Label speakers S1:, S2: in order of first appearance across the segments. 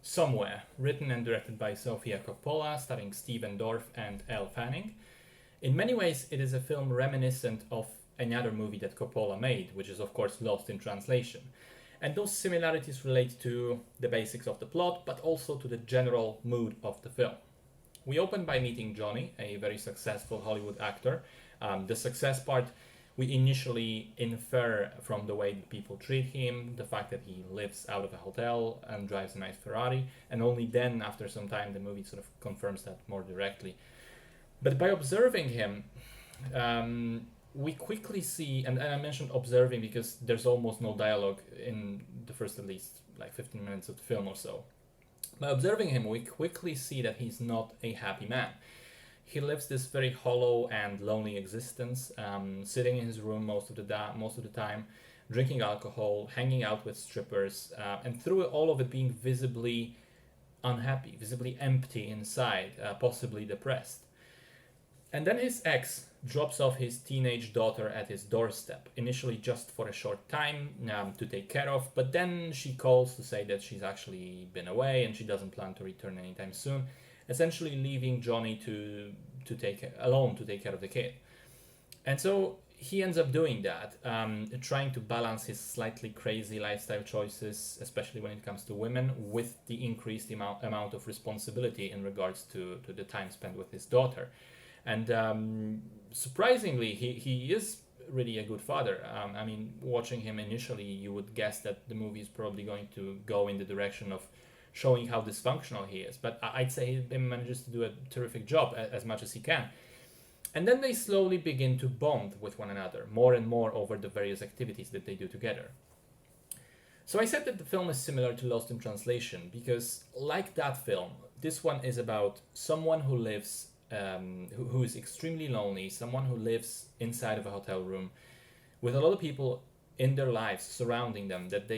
S1: Somewhere, written and directed by Sofia Coppola, starring Stephen Dorff and Elle Fanning. In many ways, it is a film reminiscent of another movie that Coppola made, which is, of course, Lost in Translation. And those similarities relate to the basics of the plot, but also to the general mood of the film. We open by meeting Johnny, a very successful Hollywood actor. The success part we initially infer from the way that people treat him, the fact that he lives out of a hotel and drives a nice Ferrari, and only then, after some time, the movie sort of confirms that more directly. But by observing him, we quickly see, and I mentioned observing because there's almost no dialogue in the first at least like 15 minutes of the film or so. By observing him, we quickly see that he's not a happy man. He lives this very hollow and lonely existence, sitting in his room most of the time, drinking alcohol, hanging out with strippers, and through all of it being visibly unhappy, visibly empty inside, possibly depressed. And then his ex drops off his teenage daughter at his doorstep, initially just for a short time to take care of, but then she calls to say that she's actually been away and she doesn't plan to return anytime soon, essentially leaving Johnny to take care of the kid. And so he ends up doing that, trying to balance his slightly crazy lifestyle choices, especially when it comes to women, with the increased amount of responsibility in regards to the time spent with his daughter. And surprisingly, he is really a good father. I mean, watching him initially, you would guess that the movie is probably going to go in the direction of showing how dysfunctional he is. But I'd say he manages to do a terrific job as much as he can. And then they slowly begin to bond with one another, more and more over the various activities that they do together. So I said that the film is similar to Lost in Translation because, like that film, this one is about someone who lives, who is extremely lonely, someone who lives inside of a hotel room with a lot of people in their lives surrounding them that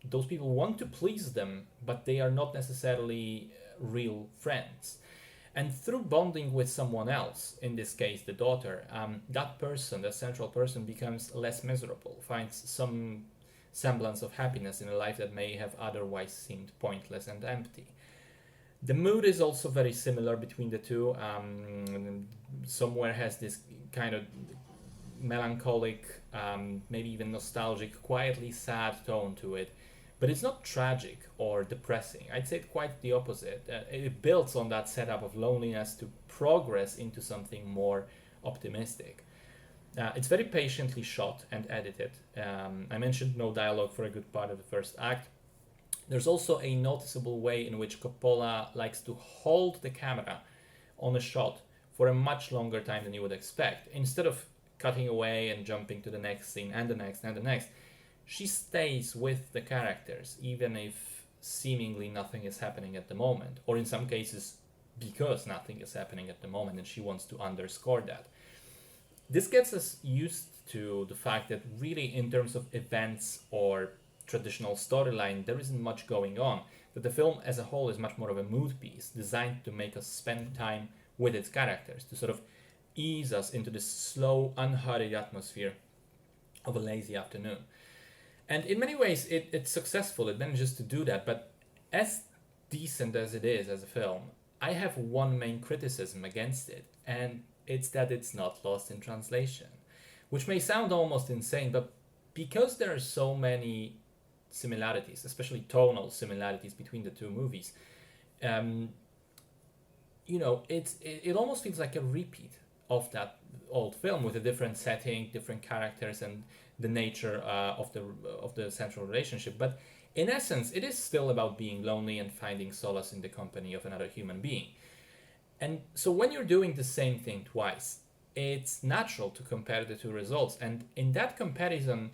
S1: those people want to please them, but they are not necessarily real friends. And through bonding with someone else, in this case the daughter, that person, the central person, becomes less miserable, finds some semblance of happiness in a life that may have otherwise seemed pointless and empty. The mood is also very similar between the two. Somewhere has this kind of melancholic, maybe even nostalgic, quietly sad tone to it. But it's not tragic or depressing. I'd say quite the opposite. It builds on that setup of loneliness to progress into something more optimistic. It's very patiently shot and edited. I mentioned no dialogue for a good part of the first act. There's also a noticeable way in which Coppola likes to hold the camera on a shot for a much longer time than you would expect. Instead of cutting away and jumping to the next scene and the next and the next, she stays with the characters, even if seemingly nothing is happening at the moment, or in some cases, because nothing is happening at the moment, and she wants to underscore that. This gets us used to the fact that really, in terms of events or traditional storyline, there isn't much going on, that the film as a whole is much more of a mood piece, designed to make us spend time with its characters, to sort of ease us into this slow, unhurried atmosphere of a lazy afternoon. And in many ways, it's successful. It manages to do that. But as decent as it is as a film, I have one main criticism against it, and it's that it's not lost in translation, which may sound almost insane, but because there are so many similarities, especially tonal similarities between the two movies, it almost feels like a repeat of that old film with a different setting, different characters, and the nature of the central relationship. But in essence, it is still about being lonely and finding solace in the company of another human being. And so when you're doing the same thing twice, it's natural to compare the two results. And in that comparison,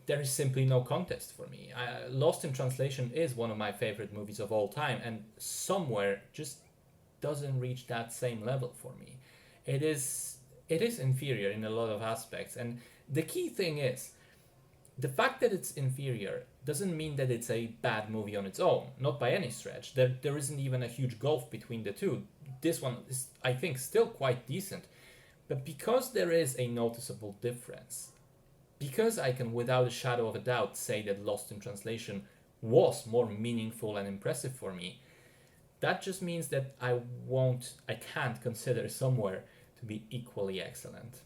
S1: there is simply no contest for me. Lost in Translation is one of my favorite movies of all time, and Somewhere just doesn't reach that same level for me. It is inferior in a lot of aspects, and the key thing is the fact that it's inferior doesn't mean that it's a bad movie on its own, not by any stretch. There isn't even a huge gulf between the two. This one is, I think, still quite decent, but because there is a noticeable difference, because I can without a shadow of a doubt say that Lost in Translation was more meaningful and impressive for me, that just means that I can't consider Somewhere to be equally excellent.